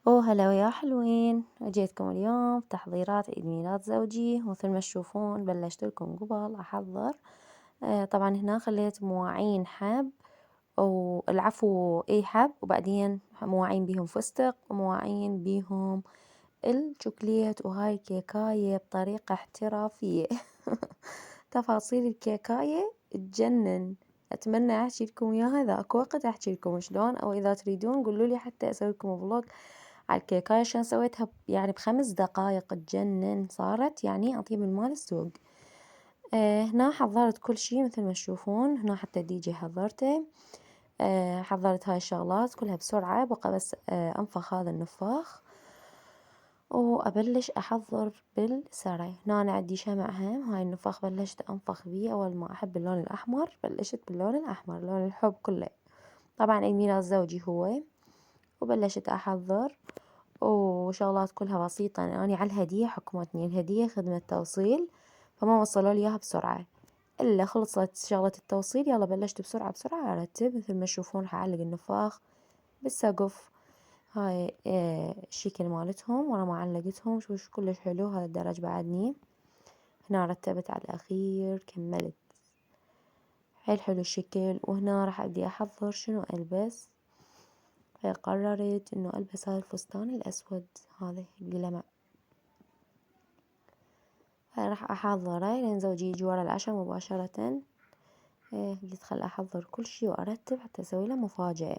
هلا ويا حلوين، جيتكم اليوم بتحضيرات عيد ميلاد زوجي. مثل ما تشوفون بلشت لكم قبل أحضر. طبعا هنا خليت مواعين حب العفو اي حب، وبعدين مواعين بيهم فستق ومواعين بيهم الشوكليت، وهاي كيكاية بطريقة احترافية. تفاصيل الكيكاية تجنن. أتمنى أحكي لكم إياها ذاك وقت، أحكي لكم شلون، أو إذا تريدون قولوا لي حتى أسوي لكم فلوج على الكيكاية عشان سويتها يعني ب5 دقايق. تجنن، صارت يعني أطيب المال السوق. هنا حضرت كل شي مثل ما تشوفون. هنا حتى الدي جي حضرته. حضرت هاي الشغلات كلها بسرعة، بقى بس أنفخ هذا النفاخ وأبلش أحضر بالسري. هنا أنا عندي شمع هم، هاي النفاخ بلشت أنفخ بيه. أول ما أحب اللون الأحمر بلشت باللون الأحمر، لون الحب كله. طبعا عيد ميلاد زوجي هو، وبلشت أحضر وشغلات كلها بسيطة. يعني على الهدية حكمتني، الهدية خدمة توصيل، فما وصلوا لي إياها بسرعة. إلا خلصت شغلة التوصيل يلا بلشت بسرعة بسرعة أرتب. مثل ما تشوفون راح أعلق النفاخ بالسقف. هاي الشكل مالتهم ورا ما علقتهم، شوف كلش حلو هذا الدرج بعدني. هنا رتبت على الأخير، كملت حيل حلو الشكل. وهنا راح أبدي أحضر شنو ألبس. فقررت إنه ألبس هذا الفستان الأسود هذا اللي لمع. راح أحضره لين زوجي يجي ورا العشاء مباشرة. قلت خل أحضر كل شي وأرتب حتى أسوي له مفاجأة.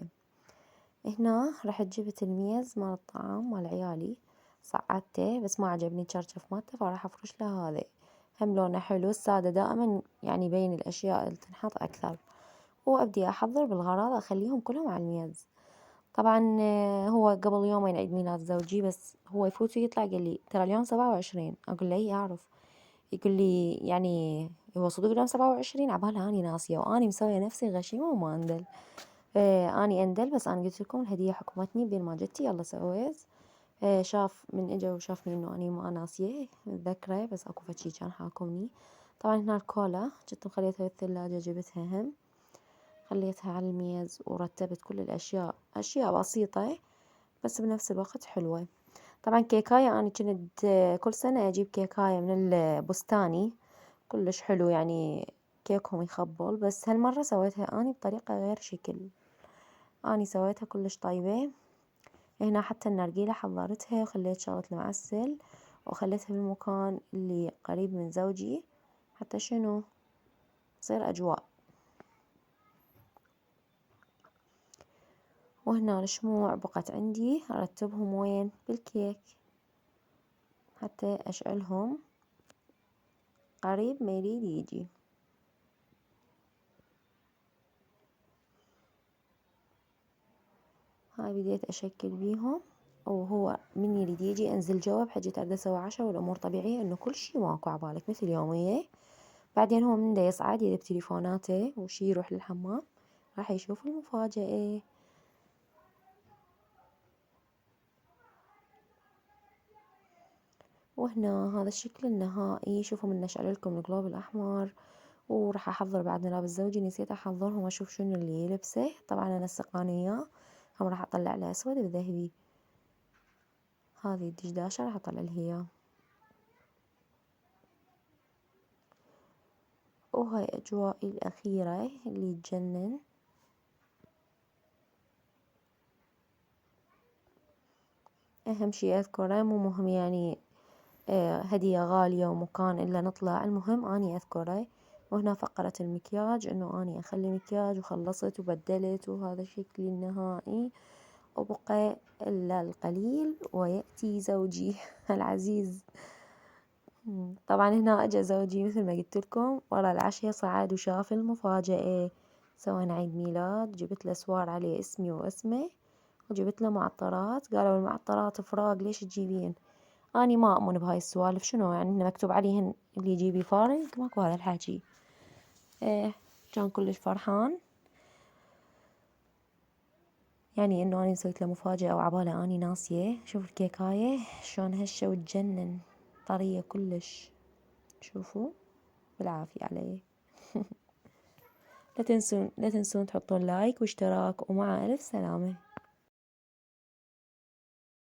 هنا رحت جبت الميز مال الطعام مال عيالي، صعدته بس ما عجبني الشرشف مالته، فراح أفرش له هذا. هم لونه حلو، السادة دائما يعني يبين الأشياء اللي تنحط أكثر. وأبدي أحضر بالغراض أخليهم كلهم على الميز. طبعا هو قبل يومين عيد ميلاد زوجي، بس هو يفوت ويطلع قال لي ترى اليوم 27. أقول له إي أعرف. يقول لي يعني هو صدق اليوم 27؟ عبالها أني ناسية وأني مسوية نفسي غشيمة وما أندل. أني أندل، بس أنا قلت لكم الهدية حكمتني بين ما جتي يلا سويت. شاف من إجا وشافني إنه أني ما ناسية ذكره، بس أكو فشي كان حاكمني. طبعا هنا الكولا جت مخليتها بالثلاجة، جبتها هم خليتها على الميز ورتبت كل الأشياء. أشياء بسيطة بس بنفس الوقت حلوة. طبعا كيكاية أنا كنت كل سنة أجيب كيكاية من البستاني، كلش حلو يعني كيكهم يخبل. بس هالمرة سويتها أني بطريقة غير شكل، أني سويتها كلش طيبة. هنا حتى النرجيلة حضرتها وخليت شغلة المعسل وخليتها بالمكان اللي قريب من زوجي حتى شنو تصير أجواء. وهنا الشموع بقت عندي أرتبهم وين بالكيك حتى أشعلهم قريب ما يريد يجي. هاي بديت أشكل بيهم، وهو من يريد يجي أنزل جوا بحجة أريد أسوي عشاء والأمور طبيعية، إنه كل شي ماكو عبالك مثل يومية. بعدين هو من دا يصعد يجيب تليفوناته وشي يروح للحمام، راح يشوف المفاجأة. وهنا هذا الشكل النهائي. شوفوا من نشعل لكم القلوب الأحمر. وراح أحضر بعد ملابس زوجي، نسيت أحضرهم وأشوف شنو اللي يلبسه. طبعا أنا السقانية هم راح أطلع له أسود وذهبي. هذه الدشداشة راح أطلع لها إياه. وهاي أجوائي الأخيرة اللي تجنن. أهم شي أذكره، مو مهم يعني هدية غالية ومكان إلا نطلع، المهم أني أذكره. وهنا فقرة المكياج، إنه أني أخلي مكياج وخلصت وبدلت، وهذا شكلي النهائي. وبقى إلا القليل ويأتي زوجي العزيز. طبعا هنا أجا زوجي مثل ما قلت لكم ورا العشاء، صعد وشاف المفاجأة. سوينا عيد ميلاد، جبت له سوار عليه اسمي واسمه، وجبت له معطرات. قالوا المعطرات فراق ليش تجيبين؟ أني ما أؤمن بهاي السوالف، شنو يعني إنه مكتوب عليهن اللي يجيبي فارق؟ ماكو هذا الحكي. إيه كان كلش فرحان يعني إنه أنا سويت له مفاجأة وعباله أني ناسية. شوف الكيكاية شلون هشة وتجنن، طرية كلش. شوفوا بالعافية عليه. لا تنسون تحطون لايك واشتراك، ومع ألف سلامة.